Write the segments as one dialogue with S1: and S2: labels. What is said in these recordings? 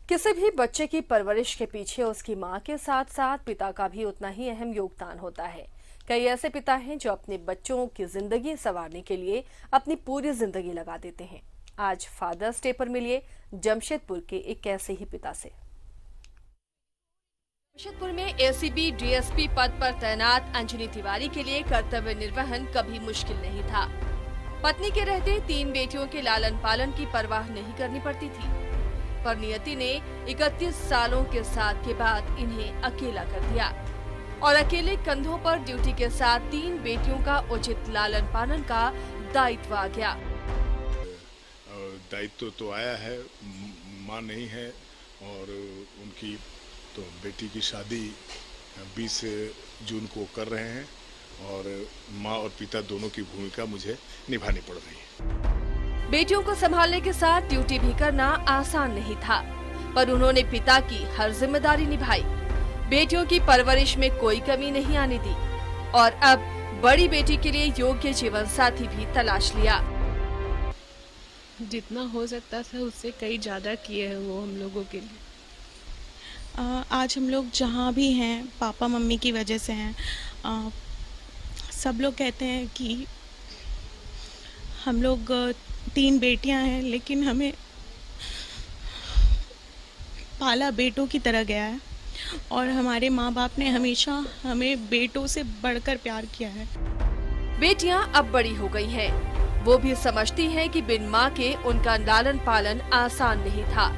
S1: किसी भी बच्चे की परवरिश के पीछे उसकी मां के साथ साथ पिता का भी उतना ही अहम योगदान होता है। कई ऐसे पिता हैं जो अपने बच्चों की जिंदगी संवारने के लिए अपनी पूरी जिंदगी लगा देते हैं। आज फादर्स डे पर मिलिए जमशेदपुर के एक ऐसे ही पिता से। जमशेदपुर में एसीबी डीएसपी पद पर तैनात अंजनी तिवारी के लिए कर्तव्य निर्वहन कभी मुश्किल नहीं था। पत्नी के रहते 3 बेटियों के लालन पालन की परवाह नहीं करनी पड़ती थी, पर नियति ने 31 सालों के साथ के बाद इन्हें अकेला कर दिया और अकेले कंधों पर ड्यूटी के साथ 3 बेटियों का उचित लालन पालन का दायित्व आ गया।
S2: दायित्व तो आया है, माँ नहीं है और उनकी तो बेटी की शादी 20 जून को कर रहे हैं और माँ और पिता दोनों की भूमिका मुझे निभानी पड़ रही है।
S1: बेटियों को संभालने के साथ ड्यूटी भी करना आसान नहीं था, पर उन्होंने पिता की हर जिम्मेदारी निभाई। बेटियों की परवरिश में कोई कमी नहीं आने दी और अब बड़ी बेटी के लिए योग्य जीवन साथी भी तलाश लिया।
S3: जितना हो सकता था उससे कई ज़्यादा किए हैं वो हम लोगों के लिए।
S4: आज हम लोग जहाँ भी हैं पापा मम्मी की वजह से हैं। सब लोग कहते हैं कि हम लोग 3 बेटियां हैं, लेकिन हमें पाला बेटों की तरह गया है और हमारे माँ बाप ने हमेशा हमें बेटों से बढ़कर प्यार किया है।
S1: बेटियां अब बड़ी हो गई हैं, वो भी समझती हैं कि बिन माँ के उनका लालन पालन आसान नहीं था।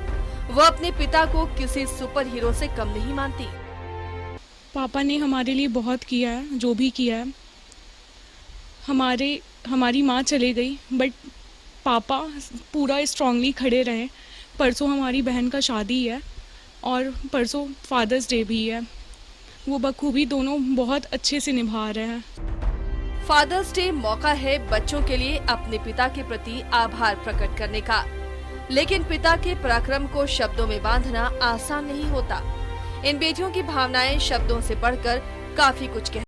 S1: वो अपने पिता को किसी सुपर हीरो से कम नहीं मानती।
S4: पापा ने हमारे लिए बहुत किया है, जो भी किया है। हमारी माँ चले गई बट पापा पूरा स्ट्रांगली खड़े रहे। परसों हमारी बहन का शादी है और परसों फादर्स डे भी है। वो बखूबी दोनों बहुत अच्छे से निभा रहे हैं।
S1: फादर्स डे मौका है बच्चों के लिए अपने पिता के प्रति आभार प्रकट करने का, लेकिन पिता के पराक्रम को शब्दों में बांधना आसान नहीं होता। इन बेटियों की भावनाएं शब्दों से बढ़कर काफी कुछ कहती हैं।